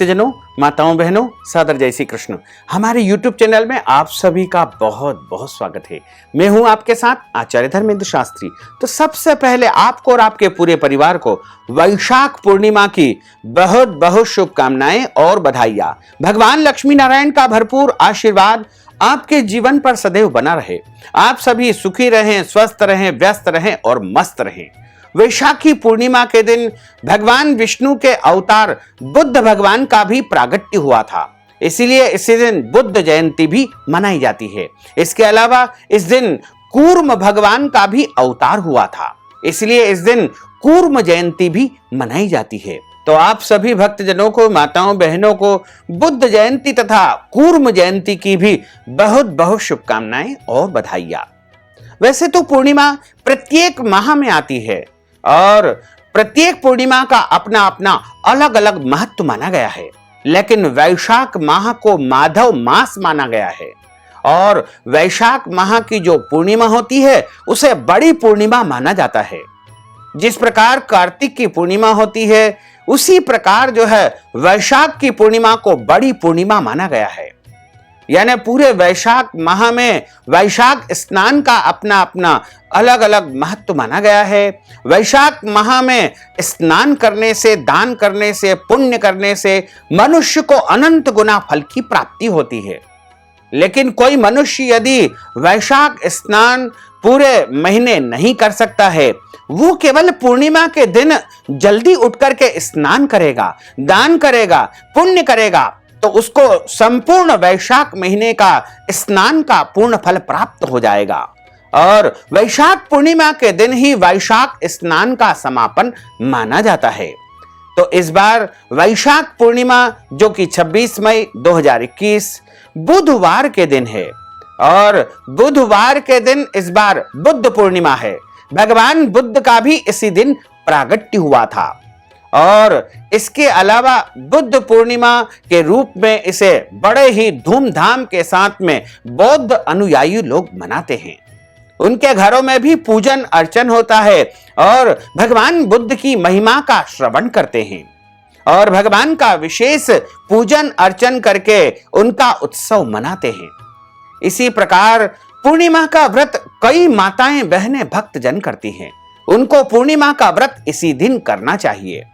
भक्तजनों, माताओं, बहनों, सादर जय श्री कृष्ण। हमारे YouTube चैनल में आप सभी का बहुत बहुत स्वागत है। मैं हूं आपके साथ आचार्य धर्मेंद्र शास्त्री। तो सबसे पहले आपको और आपके पूरे परिवार को वैशाख पूर्णिमा की बहुत बहुत शुभकामनाएं और बधाइयां। भगवान लक्ष्मी नारायण का भरपूर आशीर्वाद आपके जीवन पर सदैव बना रहे। आप सभी सुखी रहें, स्वस्थ रहें, व्यस्त रहें और मस्त रहें। वैशाखी पूर्णिमा के दिन भगवान विष्णु के अवतार बुद्ध भगवान का भी प्रागट्य हुआ था, इसीलिए इसी दिन बुद्ध जयंती भी मनाई जाती है। इसके अलावा इस दिन कूर्म भगवान का भी अवतार हुआ था, इसलिए इस दिन कूर्म जयंती भी मनाई जाती है। तो आप सभी भक्तजनों को, माताओं बहनों को बुद्ध जयंती तथा कूर्म जयंती की भी बहुत बहुत शुभकामनाएं और बधाइयां। वैसे तो पूर्णिमा प्रत्येक माह में आती है और प्रत्येक पूर्णिमा का अपना अपना अलग अलग महत्व माना गया है, लेकिन वैशाख माह को माधव मास माना गया है और वैशाख माह की जो पूर्णिमा होती है उसे बड़ी पूर्णिमा माना जाता है। जिस प्रकार कार्तिक की पूर्णिमा होती है, उसी प्रकार जो है वैशाख की पूर्णिमा को बड़ी पूर्णिमा माना गया है। यानी पूरे वैशाख माह में वैशाख स्नान का अपना अपना अलग अलग महत्व माना गया है। वैशाख माह में स्नान करने से, दान करने से, पुण्य करने से मनुष्य को अनंत गुना फल की प्राप्ति होती है। लेकिन कोई मनुष्य यदि वैशाख स्नान पूरे महीने नहीं कर सकता है, वो केवल पूर्णिमा के दिन जल्दी उठ करके स्नान करेगा, दान करेगा, पुण्य करेगा, तो उसको संपूर्ण वैशाख महीने का स्नान का पूर्ण फल प्राप्त हो जाएगा। और वैशाख पूर्णिमा के दिन ही वैशाख स्नान का समापन माना जाता है। तो इस बार वैशाख पूर्णिमा जो कि 26 मई 2021 बुधवार के दिन है और बुधवार के दिन इस बार बुद्ध पूर्णिमा है। भगवान बुद्ध का भी इसी दिन प्रागट्य हुआ था और इसके अलावा बुद्ध पूर्णिमा के रूप में इसे बड़े ही धूमधाम के साथ में बौद्ध अनुयायी लोग मनाते हैं। उनके घरों में भी पूजन अर्चन होता है और भगवान बुद्ध की महिमा का श्रवण करते हैं और भगवान का विशेष पूजन अर्चन करके उनका उत्सव मनाते हैं। इसी प्रकार पूर्णिमा का व्रत कई माताएं बहनें भक्तजन करती हैं। उनको पूर्णिमा का व्रत इसी दिन करना चाहिए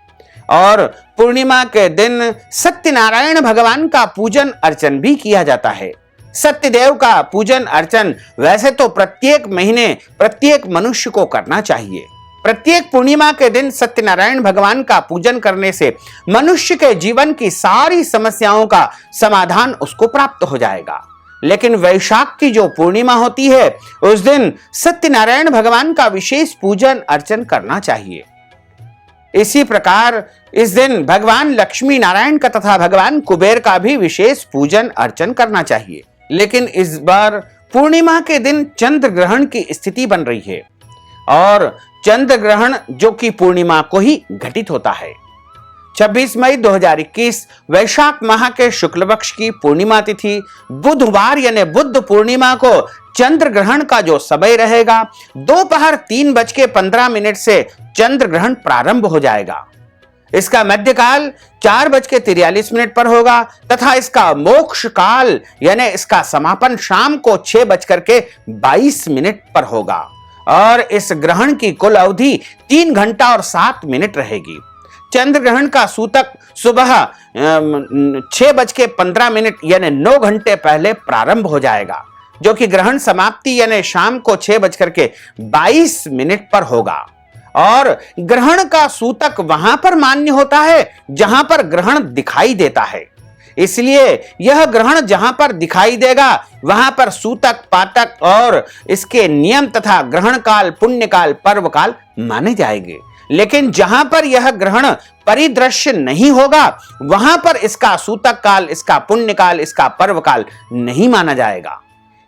और पूर्णिमा के दिन सत्यनारायण भगवान का पूजन अर्चन भी किया जाता है। सत्यदेव का पूजन अर्चन वैसे तो प्रत्येक महीने प्रत्येक मनुष्य को करना चाहिए। प्रत्येक पूर्णिमा के दिन सत्यनारायण भगवान का पूजन करने से मनुष्य के जीवन की सारी समस्याओं का समाधान उसको प्राप्त हो जाएगा। लेकिन वैशाख की जो पूर्णिमा होती है उस दिन सत्यनारायण भगवान का विशेष पूजन अर्चन करना चाहिए। इसी प्रकार इस दिन भगवान लक्ष्मी नारायण का तथा भगवान कुबेर का भी विशेष पूजन अर्चन करना चाहिए। लेकिन इस बार पूर्णिमा के दिन चंद्र ग्रहण की स्थिति बन रही है और चंद्र ग्रहण जो कि पूर्णिमा को ही घटित होता है। 26 मई 2021 वैशाख माह के शुक्ल पक्ष की पूर्णिमा तिथि बुधवार यानी बुद्ध पूर्णिमा को चंद्र ग्रहण का जो समय रहेगा दोपहर 3:15 से चंद्र ग्रहण प्रारंभ हो जाएगा। इसका मध्यकाल 4:43 पर होगा तथा इसका मोक्ष काल यानी इसका समापन शाम को 6:22 पर होगा और इस ग्रहण की कुल अवधि 3 घंटा और 7 मिनट रहेगी। चंद्र ग्रहण का सूतक सुबह 6:15 यानी 9 घंटे पहले प्रारंभ हो जाएगा, जो कि ग्रहण समाप्ति यानी शाम को 6:22 पर होगा। और ग्रहण का सूतक वहां पर मान्य होता है जहां पर ग्रहण दिखाई देता है, इसलिए यह ग्रहण जहां पर दिखाई देगा वहां पर सूतक, पातक और इसके नियम तथा ग्रहण काल, पुण्य काल, पर्व काल माने जाएंगे। लेकिन जहां पर यह ग्रहण परिदृश्य नहीं होगा वहां पर इसका सूतक काल, इसका पुण्य काल, इसका पर्व काल नहीं माना जाएगा।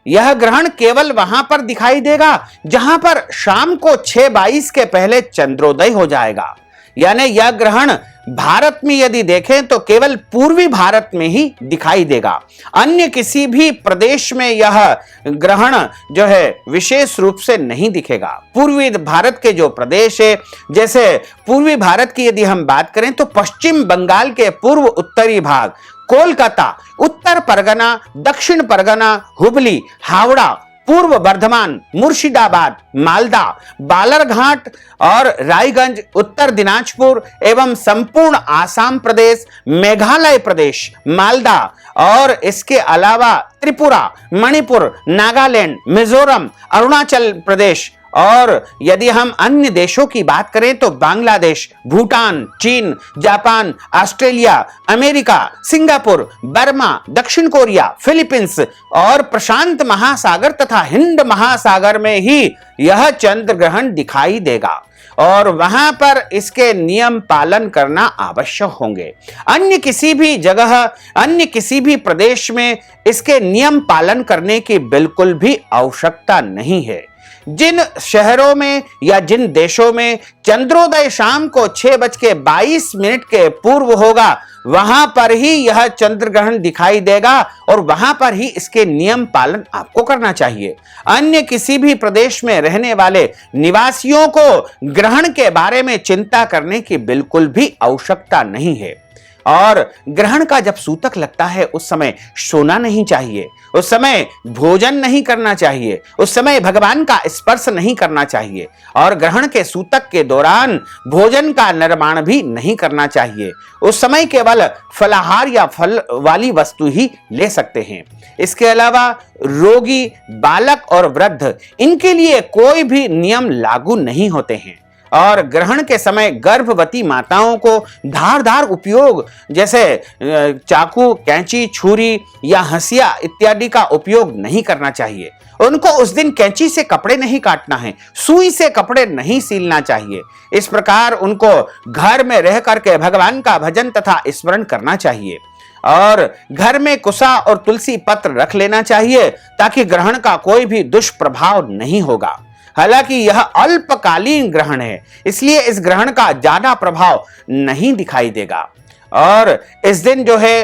यह ग्रहण केवल वहां पर दिखाई देगा जहां पर शाम को 6:22 के पहले चंद्रोदय हो जाएगा। यानी यह ग्रहण भारत में यदि देखें तो केवल पूर्वी भारत में ही दिखाई देगा। अन्य किसी भी प्रदेश में यह ग्रहण जो है विशेष रूप से नहीं दिखेगा। पूर्वी भारत के जो प्रदेश है, जैसे पूर्वी भारत की यदि हम बात करें तो पश्चिम बंगाल के पूर्व उत्तरी भाग, कोलकाता, उत्तर परगना, दक्षिण परगना, हुबली, हावड़ा, पूर्व बर्धमान, मुर्शिदाबाद, मालदा, बालरघाट और रायगंज, उत्तर दिनाजपुर एवं संपूर्ण आसाम प्रदेश, मेघालय प्रदेश, मालदा और इसके अलावा त्रिपुरा, मणिपुर, नागालैंड, मिजोरम, अरुणाचल प्रदेश और यदि हम अन्य देशों की बात करें तो बांग्लादेश, भूटान, चीन, Japan, Australia, America, Singapore, Burma, दक्षिण कोरिया, फिलीपींस और प्रशांत महासागर तथा हिंद महासागर में ही यह चंद्र ग्रहण दिखाई देगा और वहां पर इसके नियम पालन करना आवश्यक होंगे। अन्य किसी भी जगह, अन्य किसी भी प्रदेश में इसके नियम पालन करने की बिल्कुल भी आवश्यकता नहीं है। जिन शहरों में या जिन देशों में चंद्रोदय शाम को 6:22 के पूर्व होगा, वहां पर ही यह चंद्र ग्रहण दिखाई देगा और वहां पर ही इसके नियम पालन आपको करना चाहिए। अन्य किसी भी प्रदेश में रहने वाले निवासियों को ग्रहण के बारे में चिंता करने की बिल्कुल भी आवश्यकता नहीं है। और ग्रहण का जब सूतक लगता है उस समय सोना नहीं चाहिए, उस समय भोजन नहीं करना चाहिए, उस समय भगवान का स्पर्श नहीं करना चाहिए और ग्रहण के सूतक के दौरान भोजन का निर्माण भी नहीं करना चाहिए। उस समय केवल फलाहार या फल वाली वस्तु ही ले सकते हैं। इसके अलावा रोगी, बालक और वृद्ध, इनके लिए कोई भी नियम लागू नहीं होते हैं और ग्रहण के समय गर्भवती माताओं को धारदार उपयोग जैसे चाकू, कैंची, छुरी या हंसिया इत्यादि का उपयोग नहीं करना चाहिए। उनको उस दिन कैंची से कपड़े नहीं काटना है, सुई से कपड़े नहीं सीलना चाहिए। इस प्रकार उनको घर में रह करके भगवान का भजन तथा स्मरण करना चाहिए और घर में कुसा और तुलसी पत्र रख लेना चाहिए ताकि ग्रहण का कोई भी दुष्प्रभाव नहीं होगा। हालांकि यह अल्पकालीन ग्रहण है, इसलिए इस ग्रहण का ज्यादा प्रभाव नहीं दिखाई देगा। और इस दिन जो है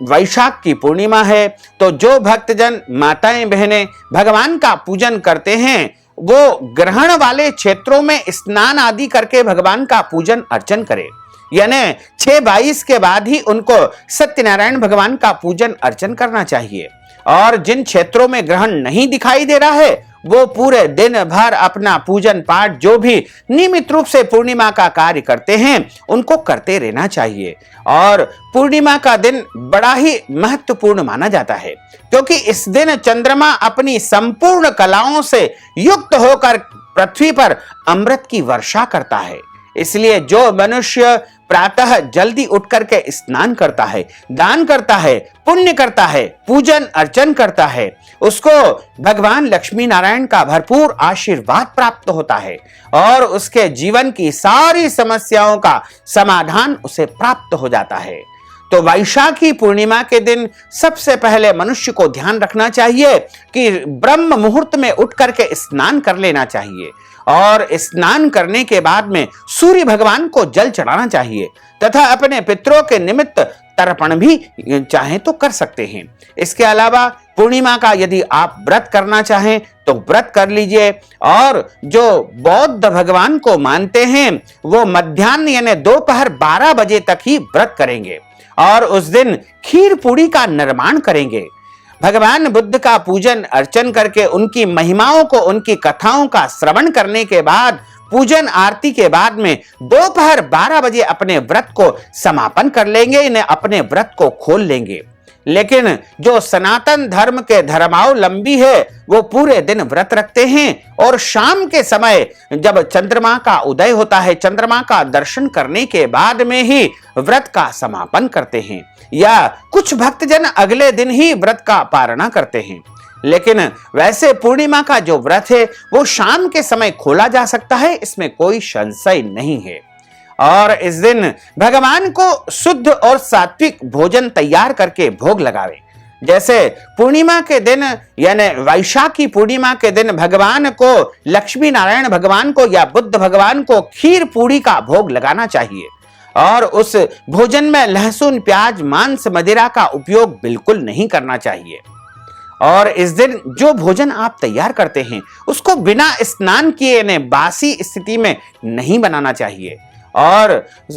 वैशाख की पूर्णिमा है, तो जो भक्तजन, माताएं, बहनें भगवान का पूजन करते हैं वो ग्रहण वाले क्षेत्रों में स्नान आदि करके भगवान का पूजन अर्चन करें। यानी 6:22 के बाद ही उनको सत्यनारायण भगवान का पूजन अर्चन करना चाहिए। और जिन क्षेत्रों में ग्रहण नहीं दिखाई दे रहा है वो पूरे दिन भर अपना पूजन पाठ जो भी नियमित रूप से पूर्णिमा का कार्य करते हैं उनको करते रहना चाहिए। और पूर्णिमा का दिन बड़ा ही महत्वपूर्ण माना जाता है क्योंकि इस दिन चंद्रमा अपनी संपूर्ण कलाओं से युक्त होकर पृथ्वी पर अमृत की वर्षा करता है। इसलिए जो मनुष्य प्रातः जल्दी उठ करके स्नान करता है, दान करता है, पुण्य करता है, पूजन अर्चन करता है, उसको भगवान लक्ष्मी नारायण का भरपूर आशीर्वाद प्राप्त होता है और उसके जीवन की सारी समस्याओं का समाधान उसे प्राप्त हो जाता है। तो वैशाखी पूर्णिमा के दिन सबसे पहले मनुष्य को ध्यान रखना चाहिए कि ब्रह्म मुहूर्त में उठ करके स्नान कर लेना चाहिए और स्नान करने के बाद में सूर्य भगवान को जल चढ़ाना चाहिए तथा अपने पितरों के निमित्त तर्पण भी चाहें तो कर सकते हैं। इसके अलावा पूर्णिमा का यदि आप व्रत करना चाहें तो व्रत कर लीजिए और जो बौद्ध भगवान को मानते हैं वो मध्याह्न यानी दोपहर 12 बजे तक ही व्रत करेंगे और उस दिन खीर पूड़ी का निर्माण करेंगे। भगवान बुद्ध का पूजन अर्चन करके उनकी महिमाओं को, उनकी कथाओं का श्रवण करने के बाद पूजन आरती के बाद में दोपहर 12 बजे अपने व्रत को समापन कर लेंगे, इन्हें अपने व्रत को खोल लेंगे। लेकिन जो सनातन धर्म के धर्मावलंबी है वो पूरे दिन व्रत रखते हैं और शाम के समय जब चंद्रमा का उदय होता है, चंद्रमा का दर्शन करने के बाद में ही व्रत का समापन करते हैं या कुछ भक्तजन अगले दिन ही व्रत का पारणा करते हैं। लेकिन वैसे पूर्णिमा का जो व्रत है वो शाम के समय खोला जा सकता है, इसमें कोई संशय नहीं है। और इस दिन भगवान को शुद्ध और सात्विक भोजन तैयार करके भोग लगावे। जैसे पूर्णिमा के दिन यानी वैशाखी पूर्णिमा के दिन भगवान को, लक्ष्मी नारायण भगवान को या बुद्ध भगवान को खीर पूड़ी का भोग लगाना चाहिए और उस भोजन में लहसुन, प्याज, मांस, मदिरा का उपयोग बिल्कुल नहीं करना चाहिए। और इस दिन जो भोजन आप तैयार करते हैं उसको बिना स्नान किए यानी बासी स्थिति में नहीं बनाना चाहिए। और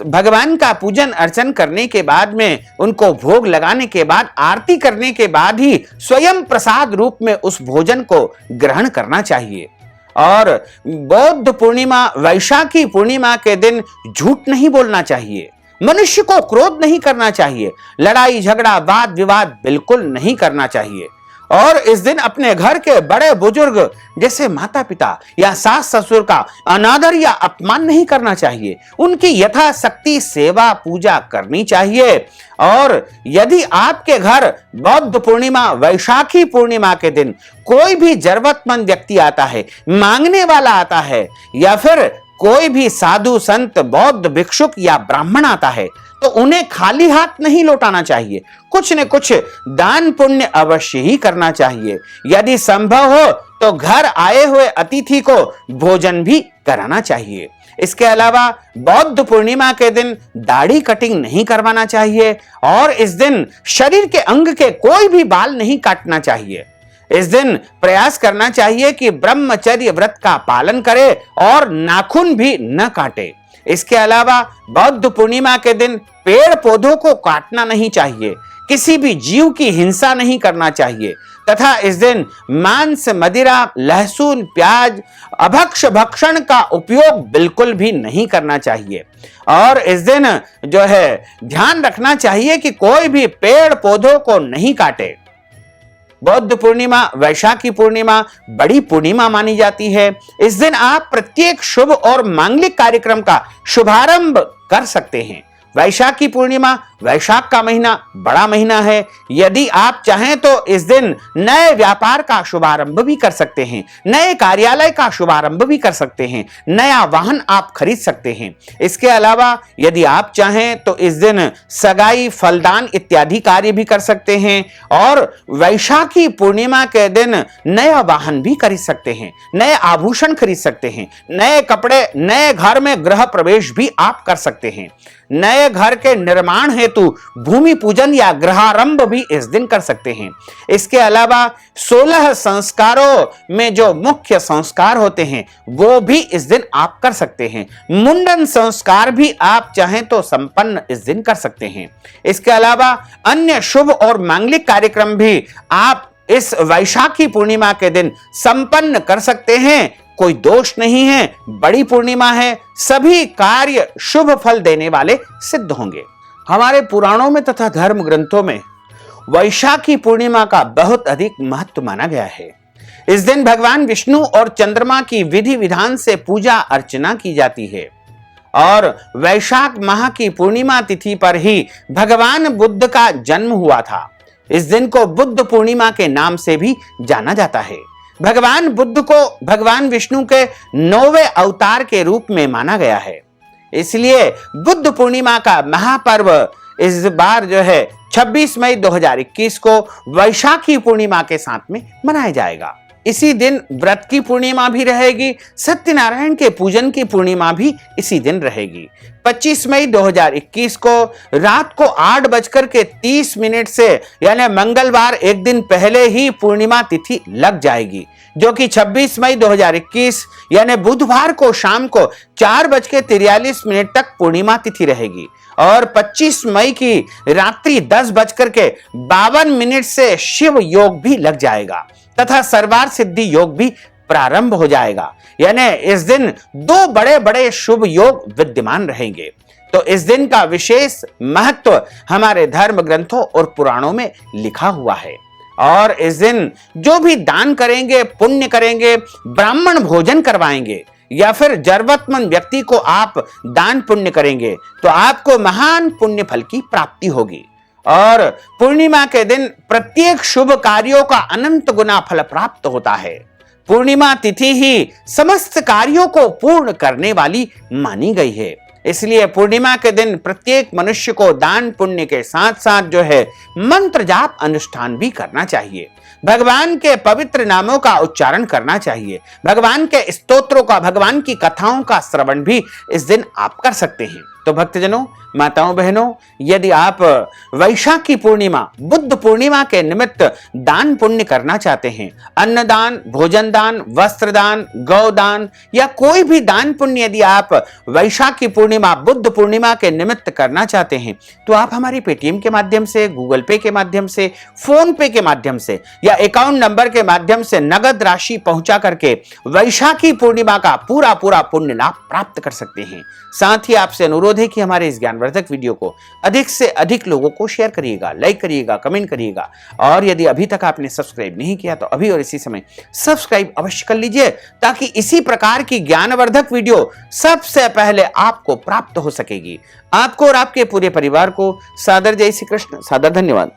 भगवान का पूजन अर्चन करने के बाद में, उनको भोग लगाने के बाद, आरती करने के बाद ही स्वयं प्रसाद रूप में उस भोजन को ग्रहण करना चाहिए। और बौद्ध पूर्णिमा, वैशाखी पूर्णिमा के दिन झूठ नहीं बोलना चाहिए, मनुष्य को क्रोध नहीं करना चाहिए, लड़ाई झगड़ा वाद विवाद बिल्कुल नहीं करना चाहिए। और इस दिन अपने घर के बड़े बुजुर्ग जैसे माता पिता या सास ससुर का अनादर या अपमान नहीं करना चाहिए, उनकी यथाशक्ति सेवा पूजा करनी चाहिए। और यदि आपके घर बौद्ध पूर्णिमा, वैशाखी पूर्णिमा के दिन कोई भी जरूरतमंद व्यक्ति आता है, मांगने वाला आता है, या फिर कोई भी साधु संत, बौद्ध भिक्षुक या ब्राह्मण आता है, तो उन्हें खाली हाथ नहीं लौटाना चाहिए, कुछ न कुछ दान पुण्य अवश्य ही करना चाहिए। यदि संभव हो तो घर आए हुए अतिथि को भोजन भी कराना चाहिए। इसके अलावा बौद्ध पूर्णिमा के दिन दाढ़ी कटिंग नहीं करवाना चाहिए और इस दिन शरीर के अंग के कोई भी बाल नहीं काटना चाहिए। इस दिन प्रयास करना चाहिए कि ब्रह्मचर्य व्रत का पालन करे और नाखून भी न काटे। इसके अलावा बौद्ध पूर्णिमा के दिन पेड़ पौधों को काटना नहीं चाहिए, किसी भी जीव की हिंसा नहीं करना चाहिए तथा इस दिन मांस, मदिरा, लहसुन, प्याज, अभक्ष भक्षण का उपयोग बिल्कुल भी नहीं करना चाहिए। और इस दिन जो है ध्यान रखना चाहिए कि कोई भी पेड़ पौधों को नहीं काटे। बौद्ध पूर्णिमा, वैशाखी पूर्णिमा बड़ी पूर्णिमा मानी जाती है। इस दिन आप प्रत्येक शुभ और मांगलिक कार्यक्रम का शुभारंभ कर सकते हैं। वैशाखी पूर्णिमा, वैशाख का महीना बड़ा महीना है। यदि आप चाहें तो इस दिन नए व्यापार का शुभारंभ भी कर सकते हैं, नए कार्यालय का शुभारंभ भी कर सकते हैं, नया वाहन आप खरीद सकते हैं। इसके अलावा यदि आप चाहें तो इस दिन सगाई, फलदान इत्यादि कार्य भी कर सकते हैं और वैशाखी पूर्णिमा के दिन नया वाहन भी खरीद सकते हैं, नए आभूषण खरीद सकते हैं, नए कपड़े, नए घर में गृह प्रवेश भी आप कर सकते हैं। नए घर के निर्माण हेतु भूमि पूजन या गृहारंभ भी इस दिन कर सकते हैं। इसके अलावा 16 संस्कारों में जो मुख्य संस्कार होते हैं वो भी इस दिन आप कर सकते हैं। मुंडन संस्कार भी आप चाहें तो संपन्न इस दिन कर सकते हैं। इसके अलावा अन्य शुभ और मांगलिक कार्यक्रम भी आप इस वैशाखी पूर्णिमा के दिन संपन्न कर सकते हैं। कोई दोष नहीं है, बड़ी पूर्णिमा है, सभी कार्य शुभ फल देने वाले सिद्ध होंगे। हमारे पुराणों में तथा धर्म ग्रंथों में वैशाखी पूर्णिमा का बहुत अधिक महत्व माना गया है। इस दिन भगवान विष्णु और चंद्रमा की विधि विधान से पूजा अर्चना की जाती है और वैशाख माह की पूर्णिमा तिथि पर ही भगवान बुद्ध का जन्म हुआ था। इस दिन को बुद्ध पूर्णिमा के नाम से भी जाना जाता है। भगवान बुद्ध को भगवान विष्णु के 9वें अवतार के रूप में माना गया है। इसलिए बुद्ध पूर्णिमा का महापर्व इस बार जो है 26 मई 2021 को वैशाखी पूर्णिमा के साथ में मनाया जाएगा। इसी दिन व्रत की पूर्णिमा भी रहेगी, सत्यनारायण के पूजन की पूर्णिमा भी इसी दिन रहेगी। 25 मई 2021 को रात को 8:30 से यानी मंगलवार एक दिन पहले ही पूर्णिमा तिथि लग जाएगी, जो कि 26 मई 2021 यानी बुधवार को शाम को 4:43 तक पूर्णिमा तिथि रहेगी और 25 मई की रात्रि 10:52 से शिव योग भी लग जाएगा तथा सर्वार सिद्धि योग भी प्रारंभ हो जाएगा। यानी इस दिन 2 बड़े बड़े शुभ योग विद्यमान रहेंगे। तो इस दिन का विशेष महत्व हमारे धर्म ग्रंथों और पुराणों में लिखा हुआ है और इस दिन जो भी दान करेंगे, पुण्य करेंगे, ब्राह्मण भोजन करवाएंगे या फिर जरूरतमंद व्यक्ति को आप दान पुण्य करेंगे तो आपको महान पुण्य फल की प्राप्ति होगी। और पूर्णिमा के दिन प्रत्येक शुभ कार्यों का अनंत गुना फल प्राप्त होता है। पूर्णिमा तिथि ही समस्त कार्यों को पूर्ण करने वाली मानी गई है। इसलिए पूर्णिमा के दिन प्रत्येक मनुष्य को दान पुण्य के साथ साथ जो है मंत्र जाप अनुष्ठान भी करना चाहिए। भगवान के पवित्र नामों का उच्चारण करना चाहिए। भगवान के स्तोत्रों का, भगवान की कथाओं का श्रवण भी इस दिन आप कर सकते हैं। तो भक्तजनों, माताओं बहनों, यदि आप वैशाखी पूर्णिमा, बुद्ध पूर्णिमा के निमित्त दान पुण्य करना चाहते हैं, अन्नदान, भोजन दान, वस्त्र दान, गौदान या कोई भी दान पुण्य यदि आप वैशाखी पूर्णिमा, बुद्ध पूर्णिमा के निमित्त करना चाहते हैं, तो आप हमारी पेटीएम के माध्यम से, गूगल पे के माध्यम से, फोन पे के माध्यम से या अकाउंट नंबर के माध्यम से नगद राशि पहुंचा करके वैशाखी पूर्णिमा का पूरा पुण्य लाभ प्राप्त कर सकते हैं। साथ ही आपसे अनुरोध है कि हमारे इस ज्ञानवर्धक वीडियो को अधिक से अधिक लोगों को शेयर करिएगा, लाइक करिएगा, कमेंट करिएगा, और यदि अभी तक आपने सब्सक्राइब नहीं किया तो अभी और इसी समय सब्सक्राइब अवश्य कर लीजिए, ताकि इसी प्रकार की ज्ञानवर्धक वीडियो सबसे पहले आपको प्राप्त हो सकेगी। आपको और आपके पूरे परिवार को सादर जय श्री कृष्ण, सादर धन्यवाद।